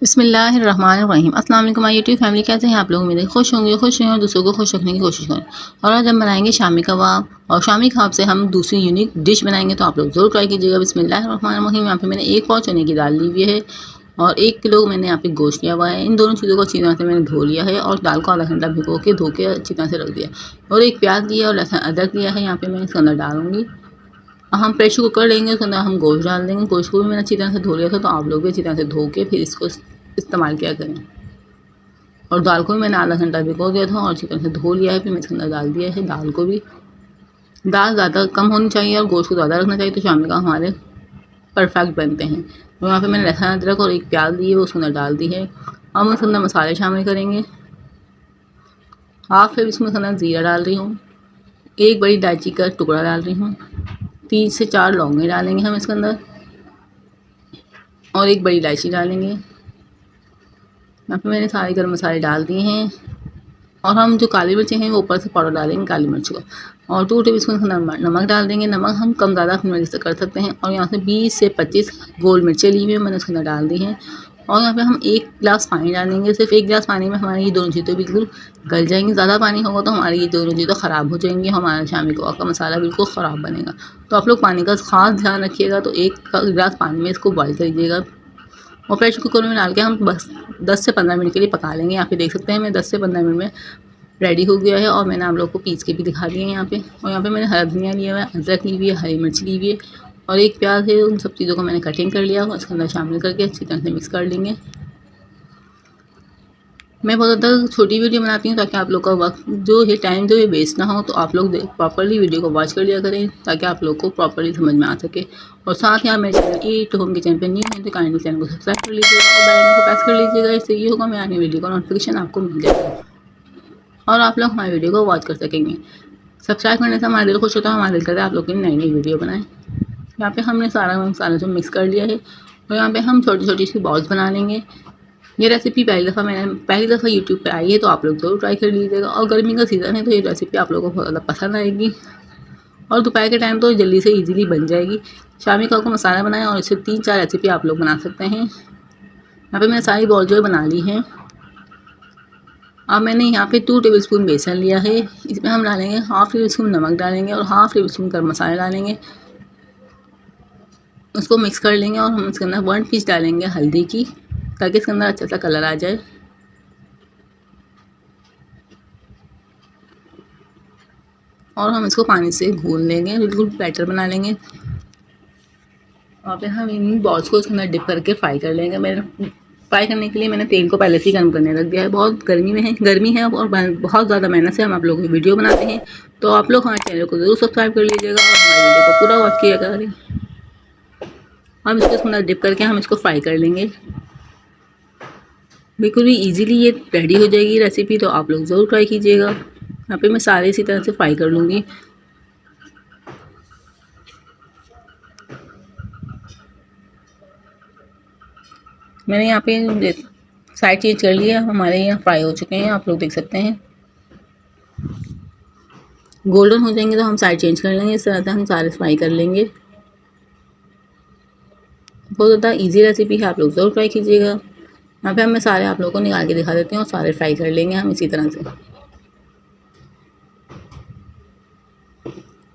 बिस्मिल्लाहिर्रहमानिर्रहीम। अस्सलाम वालेकुम माय यूट्यूब फैमिली, कैसे हैं आप लोग? मेरे खुश होंगे, खुश रहें और दूसरों को खुश रखने की कोशिश करें। और आज हम बनाएंगे शामी कबाब, और शामी कबाब से हम दूसरी यूनिक डिश बनाएंगे, तो आप लोग ज़रूर ट्राई कीजिएगा। बिस्मिल्लाहिर्रहमानिर्रहीम। यहाँ पे मैंने 1 पाव चने की दाल ली हुई है और 1 किलो मैंने यहाँ पे गोश्त लिया हुआ है। इन दोनों चीज़ों को अच्छी तरह से मैंने धो लिया है और दाल को आधा घंटा भिगो के धो के अच्छी तरह से रख दिया। और 1 प्याज लिया और लहसुन अदरक लिया है, यहाँ पे मैं इसके अंदर डालूंगी। हम प्रेशर कुकर लेंगे, उसके अंदर हम गोश्त डाल देंगे। गोश्त को भी मैंने अच्छी तरह से धो लिया था, तो आप लोग भी अच्छी तरह से धो के फिर इसको इस्तेमाल किया करें। और दाल को भी मैंने आधा घंटा भिगो दिया था और अच्छी तरह से धो लिया है, फिर मैं इसके अंदर डाल दिया है दाल को भी। दाल ज़्यादा कम होनी चाहिए और गोश्त को ज़्यादा रखना चाहिए, तो शामी का हमारे परफेक्ट बनते हैं। तो यहाँ पे मैंने लहसुन अदरक और 1 प्याज ली है, वो उसके अंदर डाल दी है। अब हम इसके अंदर मसाले शामिल करेंगे। हाफ इसमें अंदर ज़ीरा डाल रही हूँ, 1 बड़ी इलायची का टुकड़ा डाल रही हूँ, 3 से 4 लौंगे डालेंगे हम इसके अंदर, और 1 बड़ी इलायची डालेंगे। यहाँ पे मैंने सारे गर्म मसाले डाल दिए हैं। और हम जो काली मिर्चें हैं वो ऊपर से पाउडर डालेंगे काली मिर्च का, और 2 टेबलस्पून नमक डाल देंगे। नमक हम कम ज़्यादा अपनी मर्ज़ी से कर सकते हैं। और यहाँ से 20 से 25 गोल मिर्चें ली हुई हैं, मैंने उसके अंदर डाल दी हैं। और यहाँ पे हम 1 गिलास पानी डालेंगे। सिर्फ 1 गिलास पानी में हमारी ये दोनों चीज़ें बिल्कुल गल जाएंगी। ज़्यादा पानी होगा तो हमारी ये दोनों चीज़ें ख़राब हो जाएंगी, हमारा शामी कबाब का मसाला बिल्कुल ख़राब बनेगा। तो आप लोग पानी का ख़ास ध्यान रखिएगा। तो 1 गिलास पानी में इसको बॉयल करिएगा और प्रेशर कुकर में डाल के हम बस 10 से 15 मिनट के लिए पका लेंगे। यहाँ पे देख सकते हैं मैं 10 से 15 मिनट में रेडी हो गया है, और मैंने आप लोगों को पीस के भी दिखा दिए हैं यहाँ पे। और यहाँ पे मैंने हरा धनिया लिया हुआ है, अदरक ली हुई है, हरी मिर्च ली हुई है, और 1 प्याज है। उन सब चीज़ों को मैंने कटिंग कर लिया और इसके अंदर शामिल करके अच्छी तरह से मिक्स कर लेंगे। मैं बहुत ज़्यादा छोटी वीडियो बनाती हूँ ताकि आप लोग का वक्त जो है, टाइम जो है वेस्ट ना हो। तो आप लोग प्रॉपरली वीडियो को वॉच कर लिया करें ताकि आप लोग को प्रॉपरली समझ में आ सके। और साथ ही आप मेरे channel E two home kitchen पे न्यू हैं तो काइंडली चैनल को सब्सक्राइब कर लीजिएगा और बेल आइकन को प्रेस कर लीजिएगा। इससे ये होगा मैं आने वीडियो का नोटिफिकेशन आपको मिल जाएगा और आप लोग हमारी वीडियो को वॉच कर सकेंगे। सब्सक्राइब करने से हमारा दिल खुश होता है, हमारा दिल करता है आप लोग की नई नई वीडियो बनाएं। यहाँ पे हमने सारा मसाला जो मिक्स कर लिया है, और यहाँ पे हम छोटी छोटी सी बॉल्स बना लेंगे। ये रेसिपी पहली दफ़ा यूट्यूब पे आई है, तो आप लोग ज़रूर ट्राई कर लीजिएगा। और गर्मी का सीज़न है तो ये रेसिपी आप लोगों को बहुत ज़्यादा पसंद आएगी, और दोपहर के टाइम तो जल्दी से इजीली बन जाएगी। शामी कबाब का मसाला बनाएं और इससे 3-4 रेसिपी आप लोग बना सकते हैं। यहाँ पे मैंने सारी बॉल जो है बना ली हैं। अब मैंने यहाँ पे 2 टेबलस्पून बेसन लिया है, इसमें हम डालेंगे हाफ़ टेबलस्पून नमक डालेंगे और हाफ़ टेबलस्पून गर्म मसाला डालेंगे। उसको मिक्स कर लेंगे और हम इसके अंदर 1 पिंच डालेंगे हल्दी की, ताकि इसके अंदर अच्छा सा कलर आ जाए। और हम इसको पानी से घोल लेंगे, बिल्कुल बैटर बना लेंगे। और फिर हम इन बॉल्स को इसके अंदर डिप करके फ्राई कर लेंगे। मैंने फ्राई करने के लिए मैंने तेल को पहले से ही गर्म करने रख दिया है। बहुत गर्मी है और बहुत ज़्यादा मेहनत से हम आप लोगों की वीडियो बनाते हैं, तो आप लोग हमारे चैनल को ज़रूर सब्सक्राइब कर लीजिएगा और हमारी वीडियो को पूरा वॉच किया करें। हम इसको इसके अंदर डिप करके हम इसको फ्राई कर लेंगे। बिल्कुल भी इजीली ये रेडी हो जाएगी रेसिपी, तो आप लोग ज़रूर ट्राई कीजिएगा। यहाँ पे मैं सारे इसी तरह से फ्राई कर लूँगी। मैंने यहाँ पे साइड चेंज कर लिया, हमारे यहाँ फ्राई हो चुके हैं, आप लोग देख सकते हैं। गोल्डन हो जाएंगे तो हम साइड चेंज कर लेंगे। इस तरह से हम सारे फ्राई कर लेंगे। बहुत ज़्यादा इजी रेसिपी है, आप लोग ज़रूर ट्राई कीजिएगा। यहाँ पे मैं सारे आप लोगों को निकाल के दिखा देती हूँ और सारे फ्राई कर लेंगे हम इसी तरह से।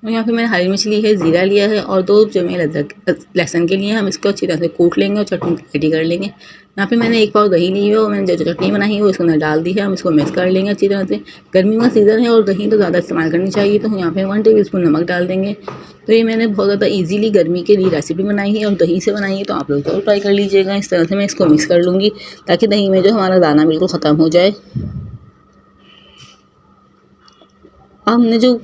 और यहाँ पे मैंने हरी मिर्च ली है, ज़ीरा लिया है और 2 चम्मच अदरक लहसुन के लिए हम इसको अच्छी तरह से कूट लेंगे और चटनी रेडी कर लेंगे। यहाँ पे मैंने 1 पाव दही ली है और मैंने जो चटनी बनाई है वो इसके अंदर डाल दी है। हम इसको मिक्स कर लेंगे अच्छी तरह से। गर्मी का सीज़न है और दही तो ज़्यादा इस्तेमाल करनी चाहिए, तो यहाँ पे 1 टेबलस्पून नमक डाल देंगे। तो ये मैंने बहुत ज़्यादा ईजिली गर्मी के लिए रेसिपी बनाई है और दही से बनाई है, तो आप लोग ज़रूर ट्राई कर लीजिएगा। इस तरह से मैं इसको मिक्स कर लूँगी ताकि दही में जो हमारा दाना बिल्कुल ख़त्म हो जाए। हमने जो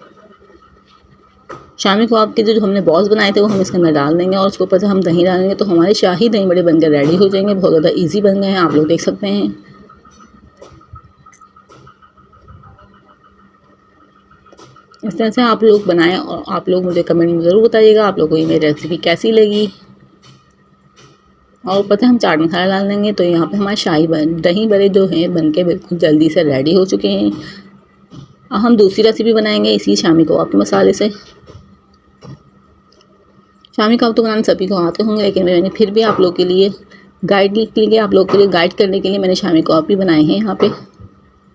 शामी कबाब के जो हमने बॉल्स बनाए थे वो हम इसके अंदर डाल देंगे और उसके ऊपर से हम दही डालेंगे, तो हमारे शाही दही बड़े बनकर रेडी हो जाएंगे। बहुत ज़्यादा इजी बन गए हैं, आप लोग देख सकते हैं। इस तरह से आप लोग बनाएं और आप लोग मुझे कमेंट में ज़रूर बताइएगा आप लोगों को ये मेरी रेसिपी कैसी लगी। और ऊपर से हम चाट मसाला डाल देंगे। तो यहाँ पे हमारे शाही दही बड़े जो हैं बन के बिल्कुल जल्दी से रेडी हो चुके हैं। अब हम दूसरी रेसिपी बनाएंगे इसी शामी कबाब के मसाले से। शामी कबाब तो बनाने सभी को आते होंगे, लेकिन मैंने फिर भी आप लोग के लिए गाइड के लिए आप लोग के लिए गाइड करने के लिए मैंने शामी कबाब भी बनाए हैं यहाँ पे।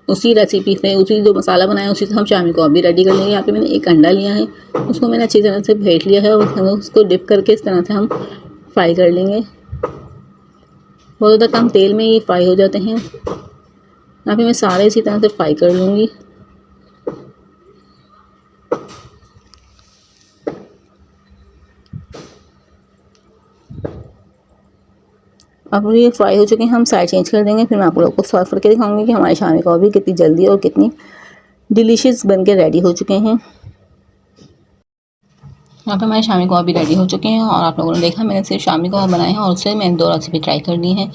उसी रेसिपी से, उसी जो मसाला बनाया उसी से हम शामी कबाब भी रेडी कर लेंगे। यहाँ पे मैंने एक अंडा लिया है, उसको मैंने अच्छी तरह से फेंट लिया है और उसको डिप करके इस तरह से हम फ्राई कर लेंगे। बहुत ज़्यादा कम तेल में ये फ्राई हो जाते हैं। यहाँ पे मैं सारे इसी तरह से फ्राई कर लूँगी। अब ये फ्राई हो चुके हैं, हम साइड चेंज कर देंगे। फिर मैं आप लोगों को सर्व करके दिखाऊंगी कि हमारे शामी कबाब भी कितनी जल्दी और कितनी डिलीशियस बन के रेडी हो चुके हैं। यहाँ पे हमारे शामी कबाब भी रेडी हो चुके हैं और आप लोगों ने देखा मैंने सिर्फ शामी कबाब बनाए हैं और उससे मैंने 2 रेसिपी ट्राई कर दी हैं।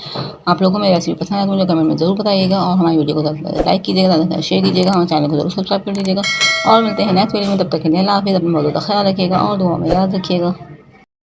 आप लोगों को मेरी रेसिपी पसंद है तो मुझे कमेंट में ज़रूर बताइएगा और हमारी वीडियो को ज़्यादा से ज़्यादा लाइक कीजिएगा, ज़्यादा से ज़्यादा शेयर कीजिएगा, हमारे चैनल को ज़रूर सब्सक्राइब कर लीजिएगा और मिलते हैं नेक्स्ट वीडियो में। तब तक के लिए अल्लाह हाफ़िज़, अपना बहुत ज़्यादा ख्याल रखिएगा और दुआ में याद रखिएगा।